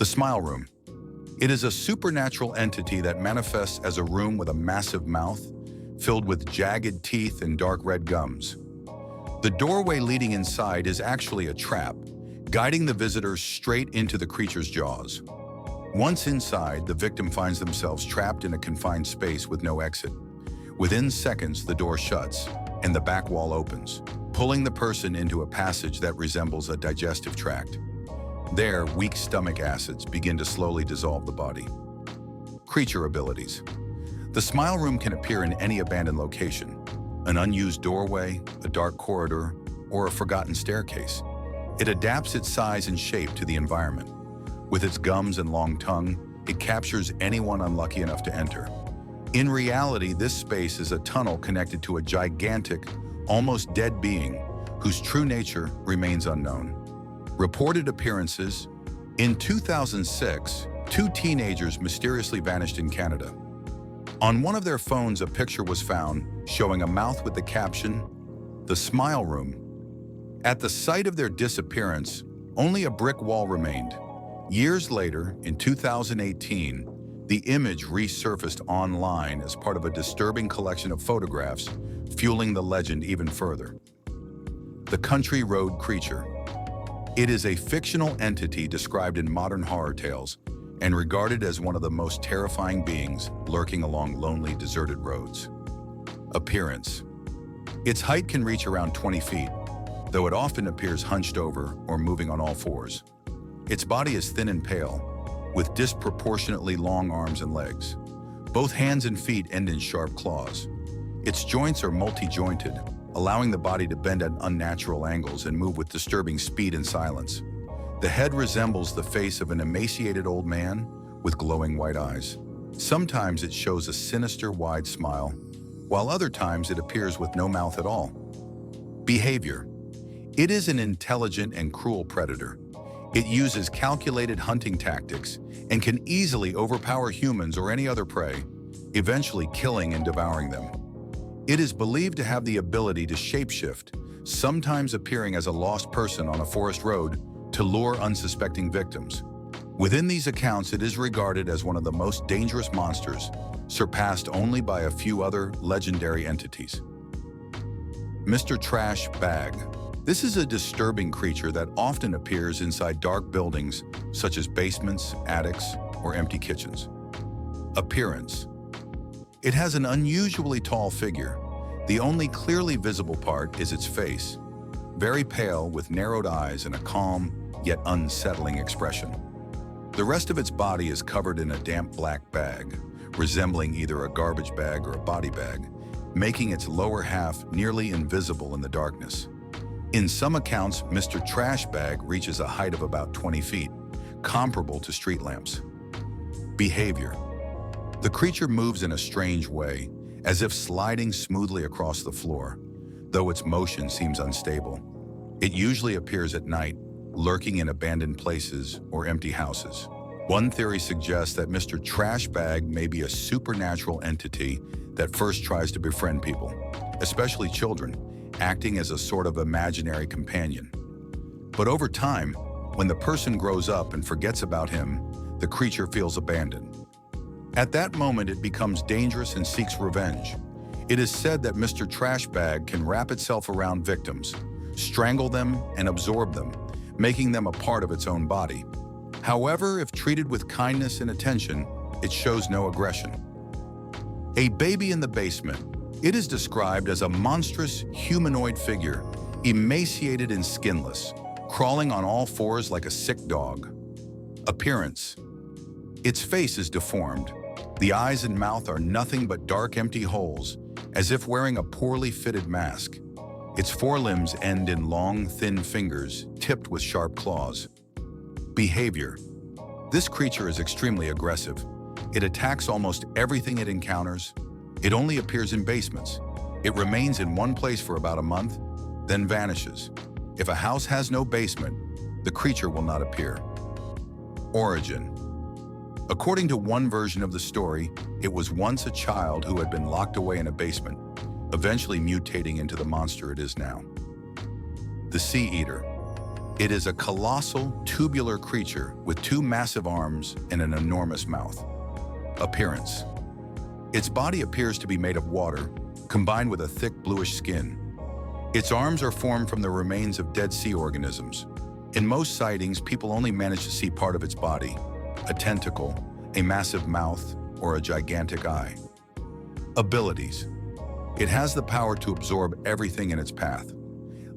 The smile room. It is a supernatural entity that manifests as a room with a massive mouth, filled with jagged teeth and dark red gums. The doorway leading inside is actually a trap, guiding the visitors straight into the creature's jaws. Once inside, the victim finds themselves trapped in a confined space with no exit. Within seconds, the door shuts and the back wall opens, pulling the person into a passage that resembles a digestive tract. There, weak stomach acids begin to slowly dissolve the body. Creature abilities. The smile room can appear in any abandoned location, an unused doorway, a dark corridor, or a forgotten staircase. It adapts its size and shape to the environment. With its gums and long tongue, it captures anyone unlucky enough to enter. In reality, this space is a tunnel connected to a gigantic, almost dead being whose true nature remains unknown. Reported appearances. In 2006, two teenagers mysteriously vanished in Canada. On one of their phones, a picture was found showing a mouth with the caption, "The Smile Room." At the site of their disappearance, only a brick wall remained. Years later, in 2018, the image resurfaced online as part of a disturbing collection of photographs, fueling the legend even further. The Country Road Creature. It is a fictional entity described in modern horror tales and regarded as one of the most terrifying beings lurking along lonely, deserted roads. Appearance. Its height can reach around 20 feet, though it often appears hunched over or moving on all fours. Its body is thin and pale, with disproportionately long arms and legs. Both hands and feet end in sharp claws. Its joints are multi-jointed, allowing the body to bend at unnatural angles and move with disturbing speed and silence. The head resembles the face of an emaciated old man with glowing white eyes. Sometimes it shows a sinister, wide smile, while other times it appears with no mouth at all. Behavior. It is an intelligent and cruel predator. It uses calculated hunting tactics and can easily overpower humans or any other prey, eventually killing and devouring them. It is believed to have the ability to shapeshift, sometimes appearing as a lost person on a forest road to lure unsuspecting victims. Within these accounts, it is regarded as one of the most dangerous monsters, surpassed only by a few other legendary entities. Mr. Trash Bag. This is a disturbing creature that often appears inside dark buildings such as basements, attics, or empty kitchens. Appearance. It has an unusually tall figure. The only clearly visible part is its face, very pale with narrowed eyes and a calm yet unsettling expression. The rest of its body is covered in a damp black bag, resembling either a garbage bag or a body bag, making its lower half nearly invisible in the darkness. In some accounts, Mr. Trash Bag reaches a height of about 20 feet, comparable to street lamps. Behavior. The creature moves in a strange way, as if sliding smoothly across the floor, though its motion seems unstable. It usually appears at night, lurking in abandoned places or empty houses. One theory suggests that Mr. Trash Bag may be a supernatural entity that first tries to befriend people, especially children, acting as a sort of imaginary companion. But over time, when the person grows up and forgets about him, the creature feels abandoned. At that moment, it becomes dangerous and seeks revenge. It is said that Mr. Trash Bag can wrap itself around victims, strangle them, and absorb them, making them a part of its own body. However, if treated with kindness and attention, it shows no aggression. A baby in the basement. It is described as a monstrous humanoid figure, emaciated and skinless, crawling on all fours like a sick dog. Appearance. Its face is deformed. The eyes and mouth are nothing but dark, empty holes, as if wearing a poorly fitted mask. Its forelimbs end in long, thin fingers, tipped with sharp claws. Behavior. This creature is extremely aggressive. It attacks almost everything it encounters. It only appears in basements. It remains in one place for about a month, then vanishes. If a house has no basement, the creature will not appear. Origin. According to one version of the story, it was once a child who had been locked away in a basement, eventually mutating into the monster it is now. The Sea Eater. It is a colossal, tubular creature with two massive arms and an enormous mouth. Appearance. Its body appears to be made of water, combined with a thick bluish skin. Its arms are formed from the remains of dead sea organisms. In most sightings, people only manage to see part of its body, a tentacle, a massive mouth, or a gigantic eye. Abilities. It has the power to absorb everything in its path.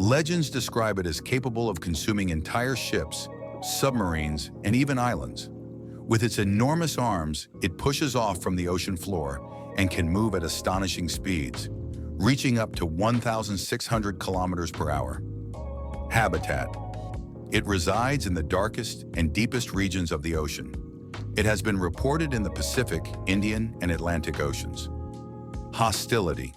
Legends describe it as capable of consuming entire ships, submarines, and even islands. With its enormous arms, it pushes off from the ocean floor and can move at astonishing speeds, reaching up to 1,600 kilometers per hour. Habitat. It resides in the darkest and deepest regions of the ocean. It has been reported in the Pacific, Indian, and Atlantic Oceans. Hostility.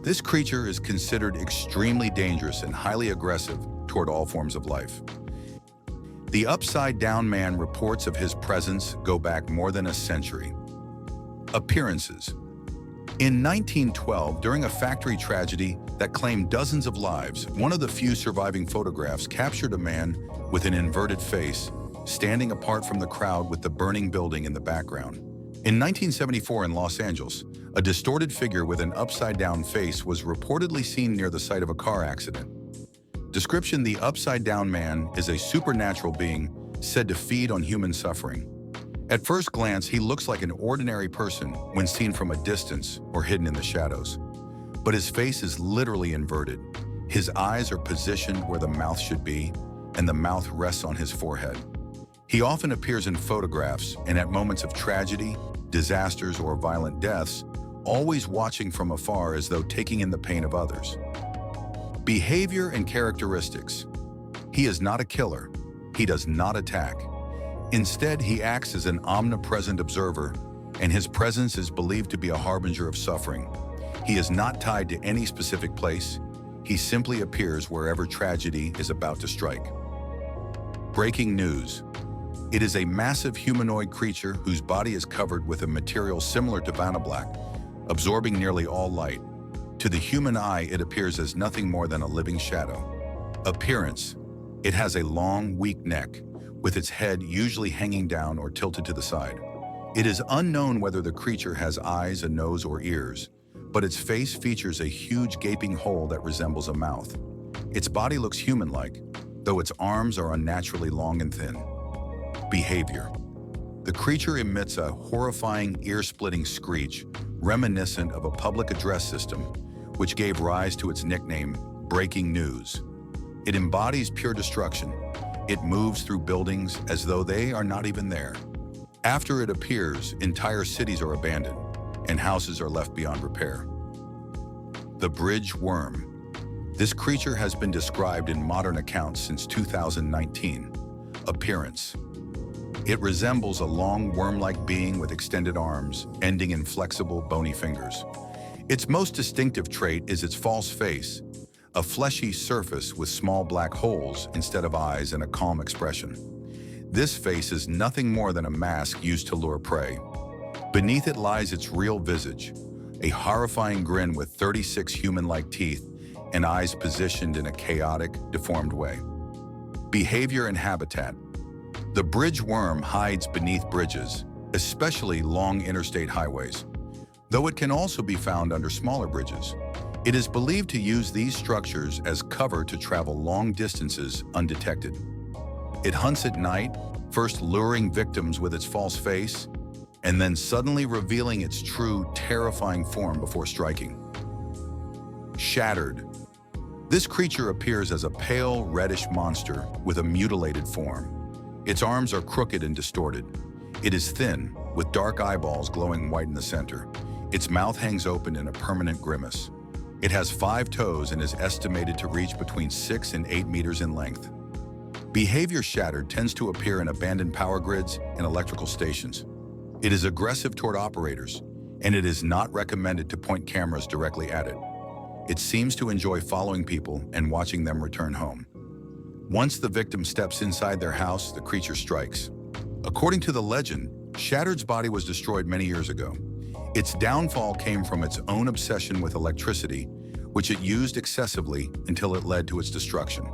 This creature is considered extremely dangerous and highly aggressive toward all forms of life. The upside-down man reports of his presence go back more than a century. Appearances. In 1912, during a factory tragedy that claimed dozens of lives, one of the few surviving photographs captured a man with an inverted face, standing apart from the crowd with the burning building in the background. In 1974 in Los Angeles, a distorted figure with an upside-down face was reportedly seen near the site of a car accident. Description: the upside-down man is a supernatural being said to feed on human suffering. At first glance, he looks like an ordinary person when seen from a distance or hidden in the shadows. But his face is literally inverted. His eyes are positioned where the mouth should be, and the mouth rests on his forehead. He often appears in photographs and at moments of tragedy, disasters, or violent deaths, always watching from afar as though taking in the pain of others. Behavior and characteristics. He is not a killer. He does not attack. Instead, he acts as an omnipresent observer, and his presence is believed to be a harbinger of suffering. He is not tied to any specific place. He simply appears wherever tragedy is about to strike. Breaking news. It is a massive humanoid creature whose body is covered with a material similar to vanillablack, absorbing nearly all light. To the human eye, it appears as nothing more than a living shadow. Appearance. It has a long, weak neck, with its head usually hanging down or tilted to the side. It is unknown whether the creature has eyes, a nose, or ears, but its face features a huge gaping hole that resembles a mouth. Its body looks human-like, though its arms are unnaturally long and thin. Behavior. The creature emits a horrifying, ear-splitting screech reminiscent of a public address system, which gave rise to its nickname, Breaking News. It embodies pure destruction. It moves through buildings as though they are not even there. After it appears, entire cities are abandoned, and houses are left beyond repair. The bridge worm. This creature has been described in modern accounts since 2019. Appearance. It resembles a long, worm-like being with extended arms, ending in flexible, bony fingers. Its most distinctive trait is its false face, a fleshy surface with small black holes instead of eyes and a calm expression. This face is nothing more than a mask used to lure prey. Beneath it lies its real visage, a horrifying grin with 36 human-like teeth and eyes positioned in a chaotic, deformed way. Behavior and habitat. The bridge worm hides beneath bridges, especially long interstate highways, though it can also be found under smaller bridges. It is believed to use these structures as cover to travel long distances undetected. It hunts at night, first luring victims with its false face, and then suddenly revealing its true, terrifying form before striking. Shattered. This creature appears as a pale, reddish monster with a mutilated form. Its arms are crooked and distorted. It is thin, with dark eyeballs glowing white in the center. Its mouth hangs open in a permanent grimace. It has 5 toes and is estimated to reach between 6 and 8 meters in length. Behavior shattered tends to appear in abandoned power grids and electrical stations. It is aggressive toward operators, and it is not recommended to point cameras directly at it. It seems to enjoy following people and watching them return home. Once the victim steps inside their house, the creature strikes. According to the legend, Shattered's body was destroyed many years ago. Its downfall came from its own obsession with electricity, which it used excessively until it led to its destruction.